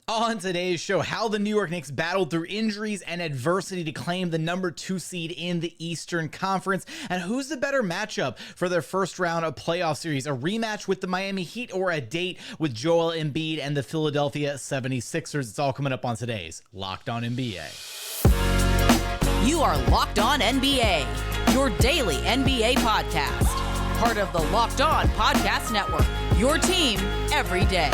On today's show, how the New York Knicks battled through injuries and adversity to claim the number 2 seed in the Eastern Conference, and who's the better matchup for their first round of playoff series, a rematch with the Miami Heat or a date with Joel Embiid and the Philadelphia 76ers. It's all coming up on today's Locked On NBA. You are Locked On NBA, your daily NBA podcast. Part of the Locked On Podcast Network, your team every day.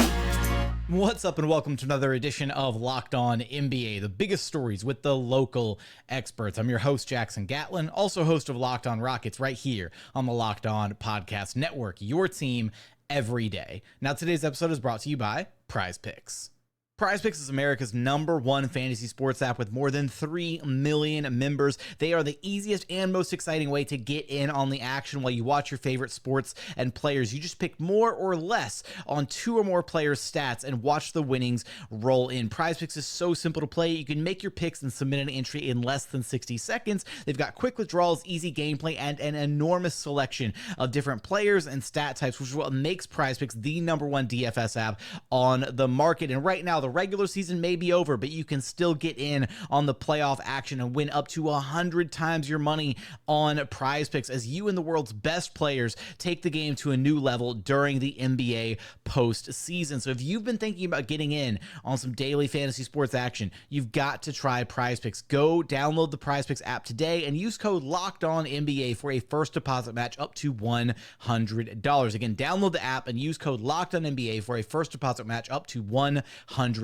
What's up and welcome to another edition of Locked On NBA, the biggest stories with the local experts. I'm your host, Jackson Gatlin, also host of Locked On Rockets right here on the Locked On Podcast Network, your team every day. Now, today's episode is brought to you by Prize Picks. Prize Picks is America's #1 fantasy sports app with more than 3 million members. They are the easiest and most exciting way to get in on the action while you watch your favorite sports and players. You just pick more or less on 2 or more players' stats and watch the winnings roll in. Prize Picks is so simple to play. You can make your picks and submit an entry in less than 60 seconds. They've got quick withdrawals, easy gameplay, and an enormous selection of different players and stat types, which is what makes Prize Picks the #1 DFS app on the market. And right now, the regular season may be over, but you can still get in on the playoff action and win up to 100 times your money on Prize Picks as you and the world's best players take the game to a new level during the NBA postseason. So if you've been thinking about getting in on some daily fantasy sports action, you've got to try Prize Picks. Go download the Prize Picks app today and use code LOCKEDONNBA for a first deposit match up to $100. Again, download the app and use code LOCKEDONNBA for a first deposit match up to $100.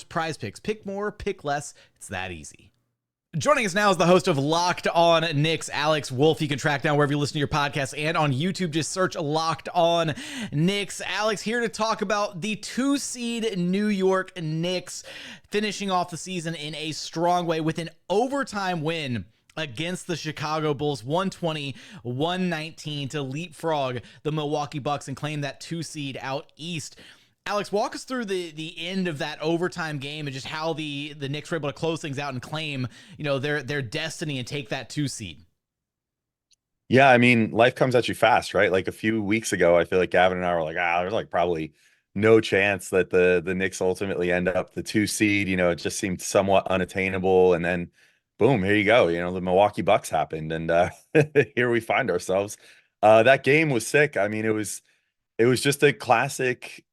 Prize Picks. Pick more, pick less. It's that easy. Joining us now is the host of Locked On Knicks, Alex Wolfe. You can track down wherever you listen to your podcast and on YouTube. Just search Locked On Knicks. Alex here to talk about the 2 seed New York Knicks finishing off the season in a strong way with an overtime win against the Chicago Bulls, 120-119 to leapfrog the Milwaukee Bucks and claim that 2 seed out east. Alex, walk us through the end of that overtime game and just how the Knicks were able to close things out and claim, their destiny and take that 2 seed. Yeah, I mean, life comes at you fast, right? Like a few weeks ago, I feel like Gavin and I were like, there's like probably no chance that the Knicks ultimately end up the 2 seed. It just seemed somewhat unattainable. And then boom, here you go. The Milwaukee Bucks happened, and here we find ourselves. That game was sick. I mean, it was just a classic,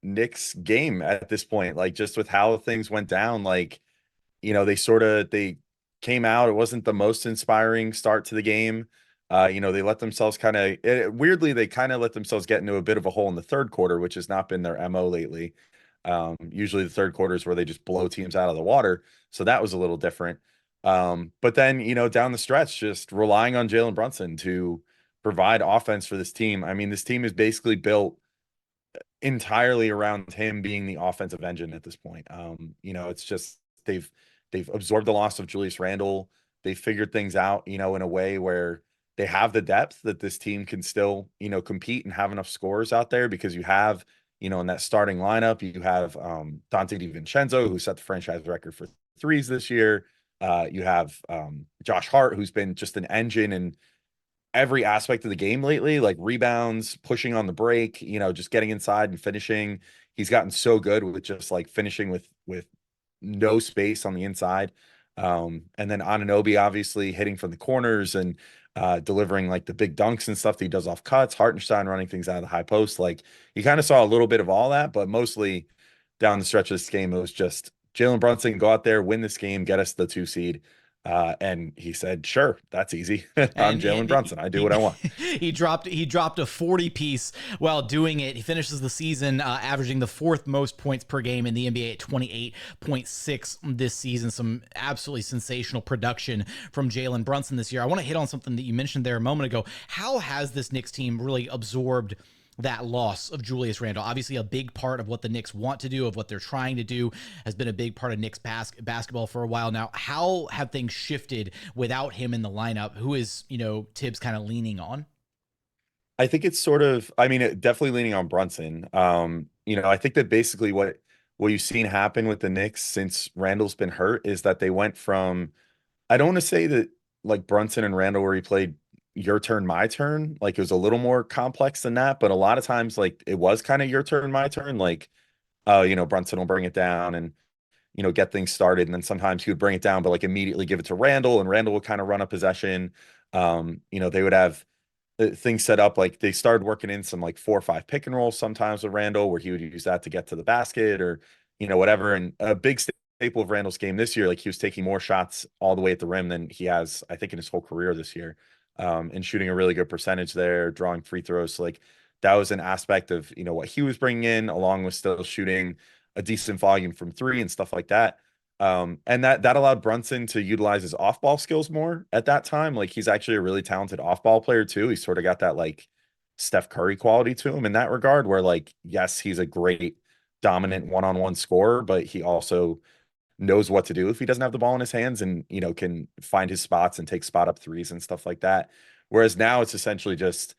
Knicks game at this point, like just with how things went down. Like, they came out. It wasn't the most inspiring start to the game. They let themselves weirdly, they kind of let themselves get into a bit of a hole in the third quarter, which has not been their MO lately. Usually the third quarter is where they just blow teams out of the water. So that was a little different. But then, down the stretch, just relying on Jalen Brunson to provide offense for this team. I mean, this team is basically built entirely around him being the offensive engine at this point. It's just they've absorbed the loss of Julius Randle. They figured things out, in a way where they have the depth that this team can still, compete and have enough scorers out there, because you have, in that starting lineup, you have Dante DiVincenzo, who set the franchise record for threes this year. You have Josh Hart, who's been just an engine and every aspect of the game lately, like rebounds, pushing on the break, just getting inside and finishing. He's gotten so good with just like finishing with no space on the inside. And then Anunoby obviously hitting from the corners and delivering like the big dunks and stuff that he does off cuts. Hartenstein running things out of the high post. Like, you kind of saw a little bit of all that, but mostly down the stretch of this game, it was just Jalen Brunson, go out there, win this game, get us the 2 seed. And he said, sure, that's easy. I'm Jalen Brunson. I do what I want. He dropped a 40 piece while doing it. He finishes the season averaging the 4th most points per game in the NBA at 28.6 this season. Some absolutely sensational production from Jalen Brunson this year. I want to hit on something that you mentioned there a moment ago. How has this Knicks team really absorbed that loss of Julius Randle? Obviously a big part of what the Knicks want to do, of what they're trying to do, has been a big part of Knicks basketball for a while now. How have things shifted without him in the lineup? Who is, Tibbs kind of leaning on? I think it's definitely leaning on Brunson. I think that basically what you've seen happen with the Knicks since Randle's been hurt is that they went from, I don't want to say that like Brunson and Randle where he played your turn, my turn. Like, it was a little more complex than that, but a lot of times, like, it was kind of your turn, my turn. Like, Brunson will bring it down and, get things started. And then sometimes he would bring it down, but like immediately give it to Randle, and Randle would kind of run a possession. They would have things set up, like they started working in some like 4 or 5 pick and rolls sometimes with Randle, where he would use that to get to the basket or, whatever. And a big staple of Randle's game this year, like he was taking more shots all the way at the rim than he has, I think, in his whole career this year, and shooting a really good percentage there, drawing free throws. So, like that was an aspect of, what he was bringing in, along with still shooting a decent volume from three and stuff like that. And that allowed Brunson to utilize his off-ball skills more at that time. Like he's actually a really talented off-ball player too. He's sort of got that like Steph Curry quality to him in that regard, where like, yes, he's a great dominant one-on-one scorer, but he also knows what to do if he doesn't have the ball in his hands, and, can find his spots and take spot up threes and stuff like that. Whereas now it's essentially just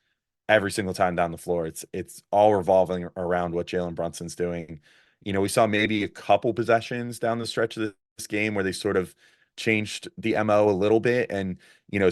every single time down the floor, it's all revolving around what Jalen Brunson's doing. We saw maybe a couple possessions down the stretch of this game where they sort of changed the MO a little bit and,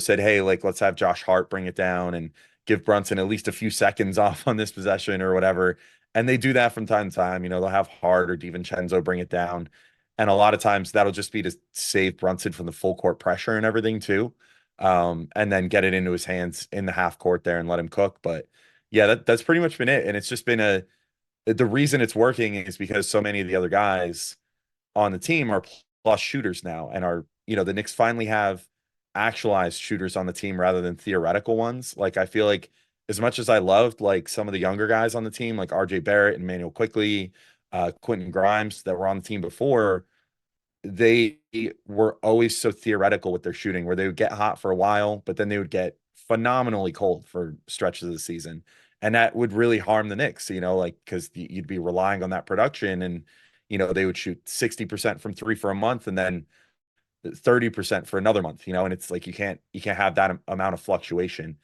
said, hey, like, let's have Josh Hart bring it down and give Brunson at least a few seconds off on this possession or whatever. And they do that from time to time. They'll have Hart or DiVincenzo bring it down. And a lot of times that'll just be to save Brunson from the full court pressure and everything too. And then get it into his hands in the half court there and let him cook. But yeah, that's pretty much been it. And it's just been the reason it's working is because so many of the other guys on the team are plus shooters now, and the Knicks finally have actualized shooters on the team rather than theoretical ones. Like I feel like as much as I loved like some of the younger guys on the team, like RJ Barrett and Emmanuel Quickly, Quentin Grimes that were on the team before, they were always so theoretical with their shooting, where they would get hot for a while, but then they would get phenomenally cold for stretches of the season. And that would really harm the Knicks, like, because you'd be relying on that production, and, they would shoot 60% from three for a month and then 30% for another month, and it's like you can't have that amount of fluctuation.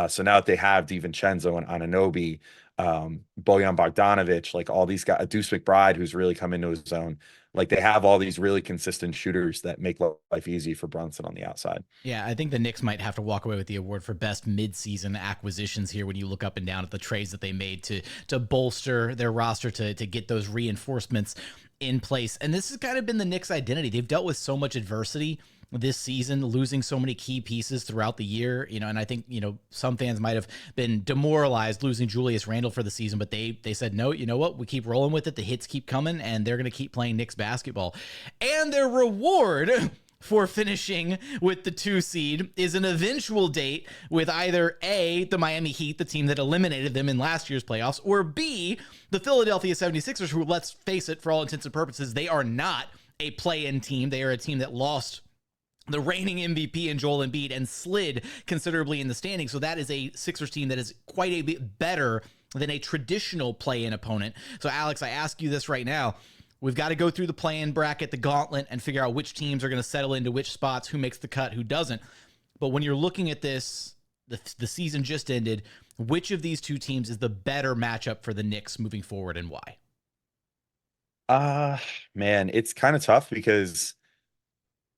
So now that they have DiVincenzo and Anunoby, Bojan Bogdanovic, like all these guys, Deuce McBride, who's really come into his own, like they have all these really consistent shooters that make life easy for Brunson on the outside. Yeah, I think the Knicks might have to walk away with the award for best mid-season acquisitions here when you look up and down at the trades that they made to bolster their roster, to get those reinforcements in place. And this has kind of been the Knicks' identity. They've dealt with so much adversity this season, losing so many key pieces throughout the year, and I think, some fans might have been demoralized losing Julius Randle for the season, but they said, no, you know what? We keep rolling with it. The hits keep coming, and they're going to keep playing Knicks basketball. And their reward for finishing with the 2 seed is an eventual date with either A, the Miami Heat, the team that eliminated them in last year's playoffs, or B, the Philadelphia 76ers, who, let's face it, for all intents and purposes, they are not a play-in team. They are a team that lost the reigning MVP in Joel Embiid and slid considerably in the standings. So that is a Sixers team that is quite a bit better than a traditional play-in opponent. So Alex, I ask you this right now. We've got to go through the play-in bracket, the gauntlet, and figure out which teams are going to settle into which spots, who makes the cut, who doesn't. But when you're looking at this, the season just ended, which of these two teams is the better matchup for the Knicks moving forward, and why? Man, it's kind of tough because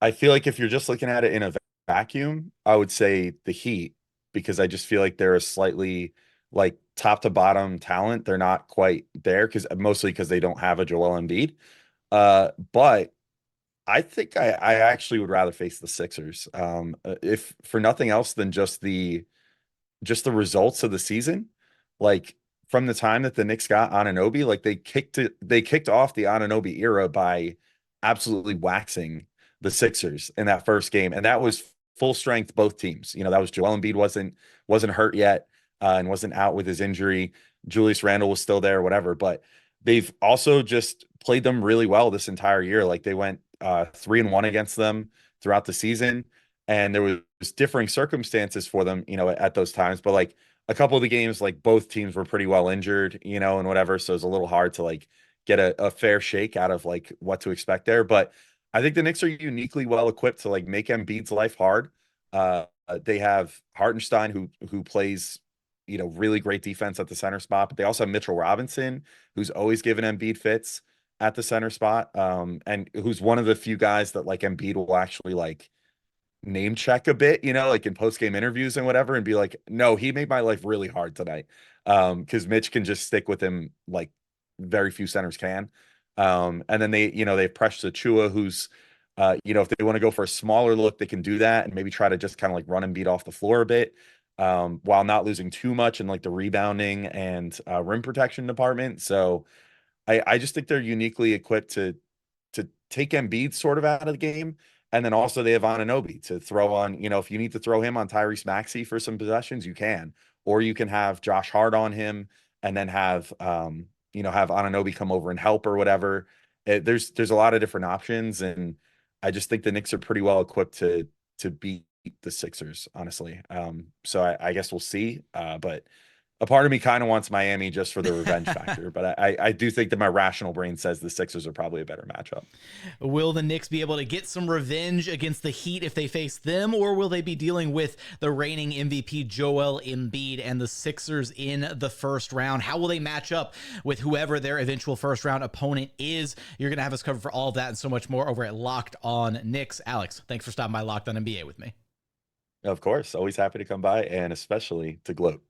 I feel like if you're just looking at it in a vacuum, I would say the Heat, because I just feel like they're a slightly like top to bottom talent. They're not quite there mostly because they don't have a Joel Embiid. But I think I actually would rather face the Sixers. If for nothing else than just the results of the season. Like from the time that the Knicks got Anunoby, like they kicked off the Anunoby era by absolutely waxing the Sixers in that first game. And that was full strength, both teams. That was Joel Embiid wasn't hurt yet, and wasn't out with his injury. Julius Randle was still there, whatever. But they've also just played them really well this entire year. Like they went 3-1 against them throughout the season. And there was differing circumstances for them, at those times. But like a couple of the games, like both teams were pretty well injured, and whatever. So it's a little hard to like get a fair shake out of like what to expect there. But I think the Knicks are uniquely well equipped to like make Embiid's life hard. They have Hartenstein who plays, really great defense at the center spot, but they also have Mitchell Robinson, who's always given Embiid fits at the center spot, and who's one of the few guys that like Embiid will actually like name check a bit, like in post-game interviews and whatever, and be like, no, he made my life really hard tonight. Because Mitch can just stick with him like very few centers can. And then they've pressed Achua, who's, if they want to go for a smaller look, they can do that and maybe try to just kind of like run and beat off the floor a bit, while not losing too much in like the rebounding and rim protection department. So I just think they're uniquely equipped to take Embiid sort of out of the game. And then also they have Anunoby to throw on, if you need to throw him on Tyrese Maxey for some possessions, you can. Or you can have Josh Hart on him and then have Anunoby come over and help or whatever. There's a lot of different options, and I just think the Knicks are pretty well equipped to beat the Sixers, honestly. So I guess we'll see. But a part of me kind of wants Miami just for the revenge factor, but I do think that my rational brain says the Sixers are probably a better matchup. Will the Knicks be able to get some revenge against the Heat if they face them, or will they be dealing with the reigning MVP Joel Embiid and the Sixers in the first round? How will they match up with whoever their eventual first round opponent is? You're going to have us covered for all of that and so much more over at Locked On Knicks. Alex, thanks for stopping by Locked On NBA with me. Of course, always happy to come by, and especially to gloat.